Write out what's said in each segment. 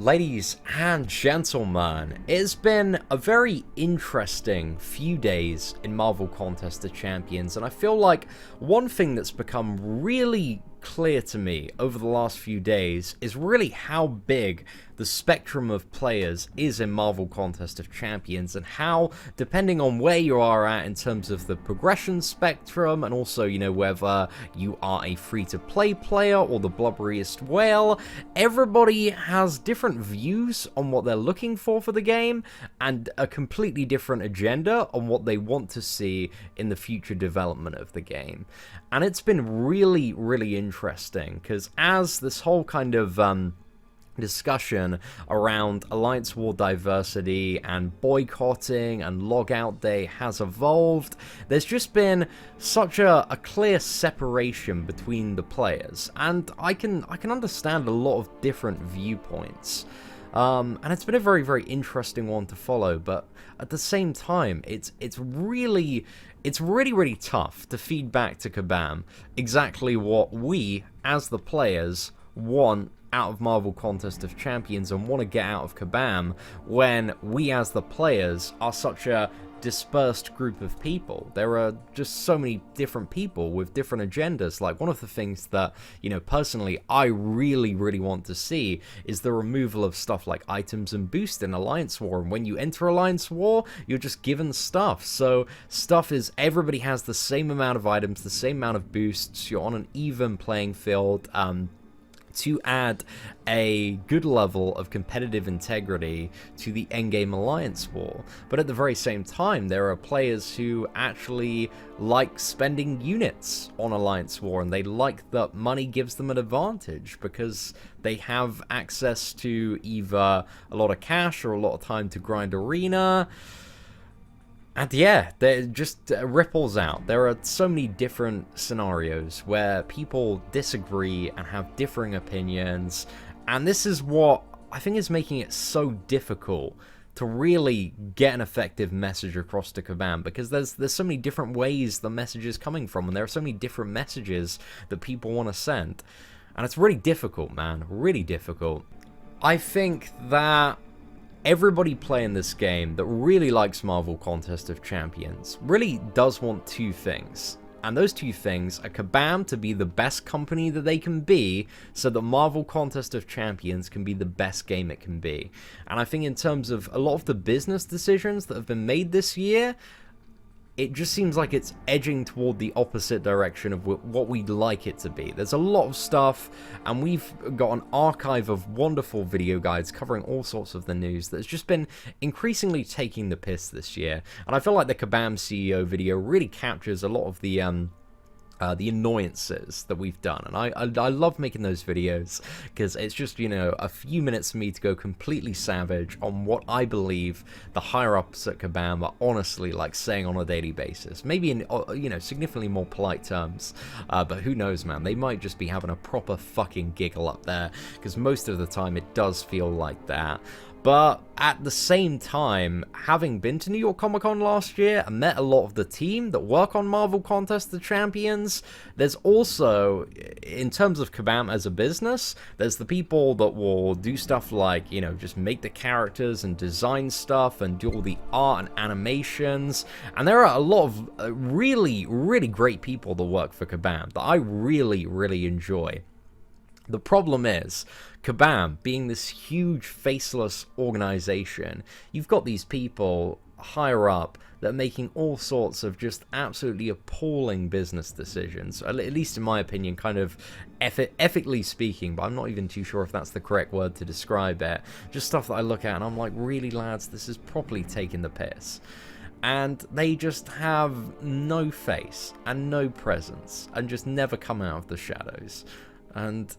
Ladies and gentlemen, it's been a very interesting few days in Marvel Contest of Champions, and I feel like one thing that's become really clear to me over the last few days is really how big the spectrum of players is in Marvel Contest of Champions, and how, depending on where you are at in terms of the progression spectrum, and also, you know, whether you are a free-to-play player or the blubberiest whale, everybody has different views on what they're looking for the game, and a completely different agenda on what they want to see in the future development of the game. And it's been really, really interesting, because as this whole kind of discussion around Alliance War diversity and boycotting and logout day has evolved, there's just been such a clear separation between the players, and I can understand a lot of different viewpoints. And it's been a very, very interesting one to follow, but at the same time, it's really, really tough to feed back to Kabam exactly what we, as the players, want out of Marvel Contest of Champions and want to get out of Kabam, when we as the players are such a dispersed group of people. There are just so many different people with different agendas. Like, one of the things that, you know, personally I really, really want to see is the removal of stuff like items and boost in Alliance War. And when you enter Alliance War, you're just given stuff. So stuff is, everybody has the same amount of items, the same amount of boosts. You're on an even playing field. To add a good level of competitive integrity to the endgame Alliance War. But at the very same time, there are players who actually like spending units on Alliance War, and they like that money gives them an advantage because they have access to either a lot of cash or a lot of time to grind arena. And yeah, it just ripples out. There are so many different scenarios where people disagree and have differing opinions, and this is what I think is making it so difficult to really get an effective message across to Kabam, because there's so many different ways the message is coming from, and there are so many different messages that people want to send. And it's really difficult, man, really difficult. I think that everybody playing this game that really likes Marvel Contest of Champions really does want two things. And those two things are Kabam to be the best company that they can be, so that Marvel Contest of Champions can be the best game it can be. And I think in terms of a lot of the business decisions that have been made this year, it just seems like it's edging toward the opposite direction of what we'd like it to be. There's a lot of stuff, and we've got an archive of wonderful video guides covering all sorts of the news that's just been increasingly taking the piss this year. And I feel like the Kabam CEO video really captures a lot of the annoyances that we've done, and I love making those videos because it's just, you know, a few minutes for me to go completely savage on what I believe the higher ups at Kabam are honestly like saying on a daily basis. Maybe in, you know, significantly more polite terms, but who knows, man? They might just be having a proper fucking giggle up there, because most of the time it does feel like that. But at the same time, having been to New York Comic Con last year and met a lot of the team that work on Marvel Contest of Champions, there's also, in terms of Kabam as a business, there's the people that will do stuff like, you know, just make the characters and design stuff and do all the art and animations. And there are a lot of really, really great people that work for Kabam that I really, really enjoy. The problem is, Kabam, being this huge faceless organization, you've got these people higher up that are making all sorts of just absolutely appalling business decisions, at least in my opinion, kind of ethically speaking, but I'm not even too sure if that's the correct word to describe it. Just stuff that I look at and I'm like, really, lads, this is properly taking the piss. And they just have no face and no presence and just never come out of the shadows. And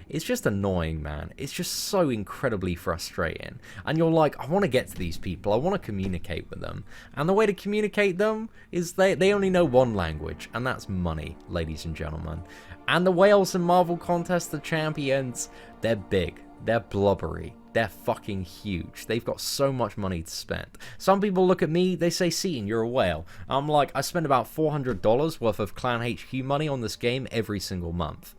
it's just annoying, man. It's just so incredibly frustrating. And you're like, I want to get to these people. I want to communicate with them. And the way to communicate them is they only know one language, and that's money, ladies and gentlemen. And the whales in Marvel Contest of Champions, they're big. They're blubbery. They're fucking huge. They've got so much money to spend. Some people look at me, they say, Seatin, you're a whale. I'm like, I spend about $400 worth of Clan HQ money on this game every single month.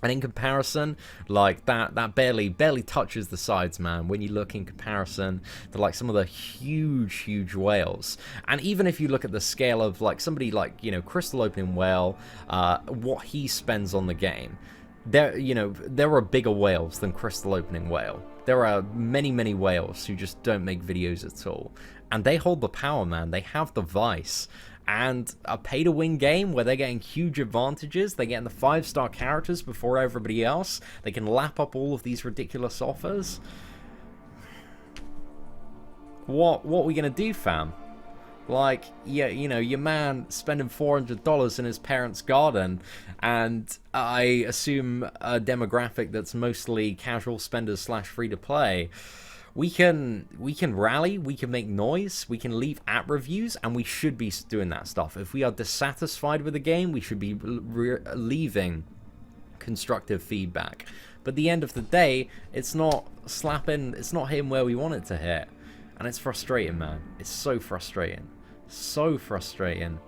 And in comparison, like that barely touches the sides, man, when you look in comparison to like some of the huge whales. And even if you look at the scale of like somebody like, you know, Crystal Opening Whale, what he spends on the game, there are bigger whales than Crystal Opening Whale. There are many whales who just don't make videos at all, and they hold the power, man. They have the vice. And a pay-to-win game where they're getting huge advantages, they're getting the 5-star characters before everybody else, they can lap up all of these ridiculous offers. What are we gonna do, fam? Like, yeah, you know, your man spending $400 in his parents' garden, and I assume a demographic that's mostly casual spenders / free-to-play. We can rally, we can make noise, we can leave app reviews, and we should be doing that stuff. If we are dissatisfied with the game, we should be leaving constructive feedback. But at the end of the day, it's not slapping, it's not hitting where we want it to hit. And it's frustrating, man. It's so frustrating. So frustrating.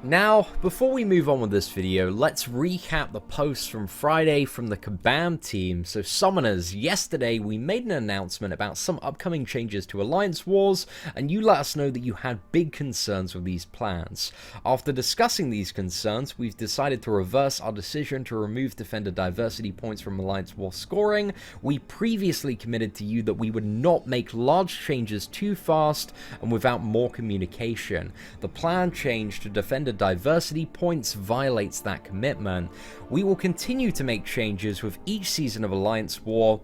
Now, before we move on with this video, let's recap the posts from Friday from the Kabam team. So Summoners, yesterday we made an announcement about some upcoming changes to Alliance Wars, and you let us know that you had big concerns with these plans. After discussing these concerns, we've decided to reverse our decision to remove Defender diversity points from Alliance War scoring. We previously committed to you that we would not make large changes too fast and without more communication. The plan change to Defender diversity points violates that commitment. We will continue to make changes with each season of Alliance War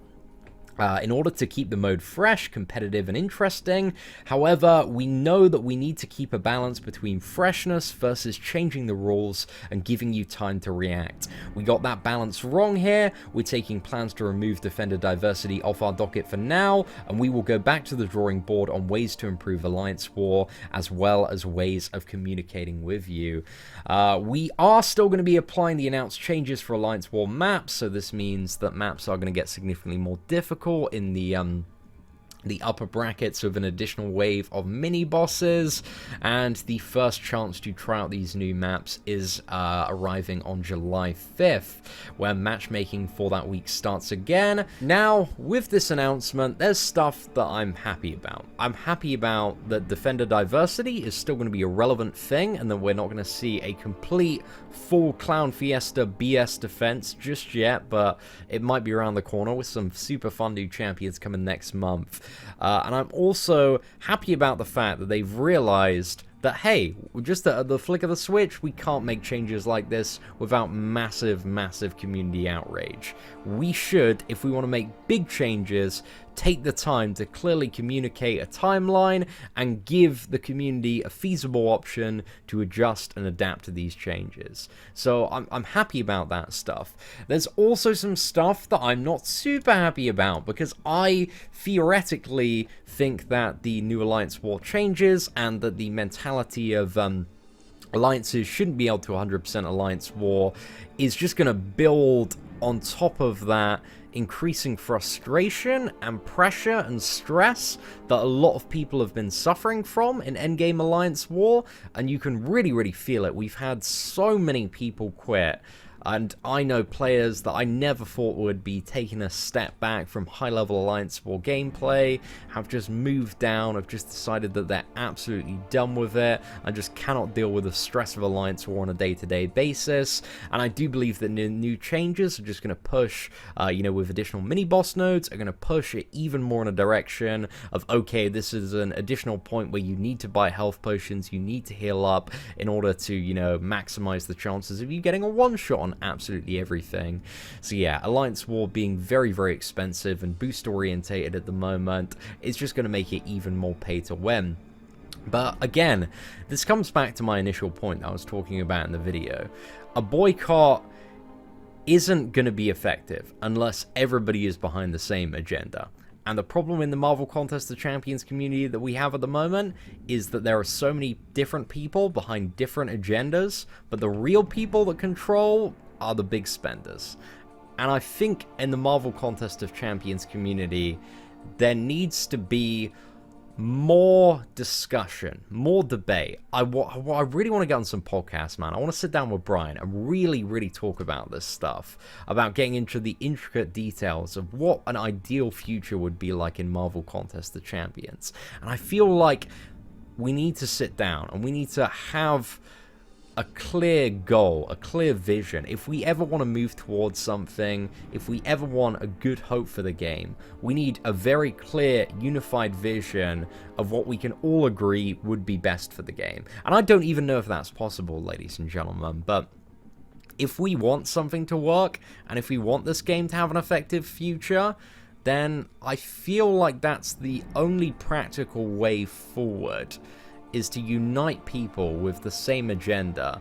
in order to keep the mode fresh, competitive, and interesting. However, we know that we need to keep a balance between freshness versus changing the rules and giving you time to react. We got that balance wrong here. We're taking plans to remove Defender diversity off our docket for now, and we will go back to the drawing board on ways to improve Alliance War, as well as ways of communicating with you. We are still going to be applying the announced changes for Alliance War maps, so this means that maps are going to get significantly more difficult in the upper brackets with an additional wave of mini bosses, and the first chance to try out these new maps is arriving on July 5th, where matchmaking for that week starts again. Now, with this announcement, there's stuff that I'm happy about. I'm happy about that Defender diversity is still going to be a relevant thing, and that we're not going to see a complete full Clown Fiesta BS defense just yet, but it might be around the corner with some super fun new champions coming next month. And I'm also happy about the fact that they've realized that, hey, just at the flick of the switch, we can't make changes like this without massive community outrage. We should, if we want to make big changes, take the time to clearly communicate a timeline and give the community a feasible option to adjust and adapt to these changes. So I'm happy about that stuff. There's also some stuff that I'm not super happy about, because I theoretically think that the new Alliance War changes and that the mentality of alliances shouldn't be able to 100% Alliance War is just going to build on top of that increasing frustration and pressure and stress that a lot of people have been suffering from in endgame Alliance War, and you can really feel it. We've had so many people quit, and I know players that I never thought would be taking a step back from high-level Alliance War gameplay, have just moved down, have just decided that they're absolutely done with it, and just cannot deal with the stress of Alliance War on a day-to-day basis. And I do believe that new changes are just going to push, with additional mini-boss nodes, are going to push it even more in a direction of, okay, this is an additional point where you need to buy health potions, you need to heal up in order to, maximize the chances of you getting a one-shot on absolutely everything. So yeah, Alliance War being very expensive and boost orientated at the moment is just going to make it even more pay to win. But again, this comes back to my initial point that I was talking about in the video. A boycott isn't going to be effective unless everybody is behind the same agenda. And the problem in the Marvel Contest of Champions community that we have at the moment is that there are so many different people behind different agendas, but the real people that control are the big spenders. And I think in the Marvel Contest of Champions community, there needs to be more discussion, more debate. I really want to get on some podcasts, man. I want to sit down with Brian and really talk about this stuff, about getting into the intricate details of what an ideal future would be like in Marvel Contest of Champions. And I feel like we need to sit down and we need to have a clear goal, a clear vision. If we ever want to move towards something, if we ever want a good hope for the game, we need a very clear, unified vision of what we can all agree would be best for the game. And I don't even know if that's possible, ladies and gentlemen, but if we want something to work, and if we want this game to have an effective future, then I feel like that's the only practical way forward, is to unite people with the same agenda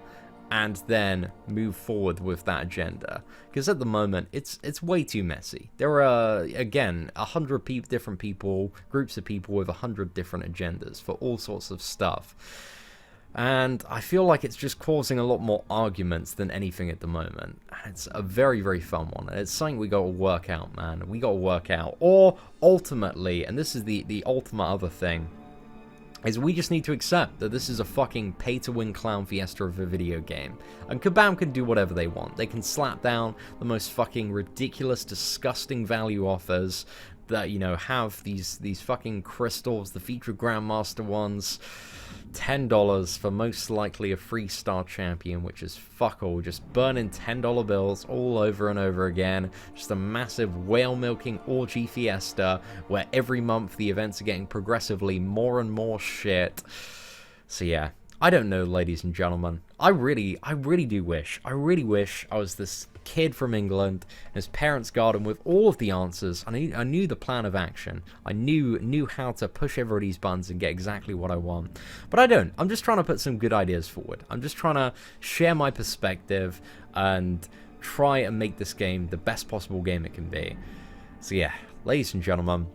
and then move forward with that agenda. Because at the moment, it's way too messy. There are, again, 100 different people, groups of people with 100 different agendas for all sorts of stuff. And I feel like it's just causing a lot more arguments than anything at the moment. And it's a very fun one. And it's something we got to work out, man. We got to work out. Or, ultimately, and this is the ultimate other thing, is we just need to accept that this is a fucking pay-to-win clown fiesta of a video game. And Kabam can do whatever they want. They can slap down the most fucking ridiculous, disgusting value offers that, you know, have these fucking crystals, the featured Grandmaster ones, $10 for most likely a 3-star champion, which is fuck all, just burning $10 bills all over and over again. Just a massive whale-milking orgy fiesta where every month the events are getting progressively more and more shit. So yeah, I don't know, ladies and gentlemen. I really do wish. I really wish I was this kid from England in his parents' garden with all of the answers. I knew the plan of action. I knew how to push everybody's buttons and get exactly what I want. But I don't. I'm just trying to put some good ideas forward. I'm just trying to share my perspective and try and make this game the best possible game it can be. So yeah, ladies and gentlemen,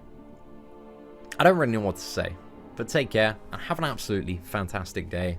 I don't really know what to say, but take care and have an absolutely fantastic day.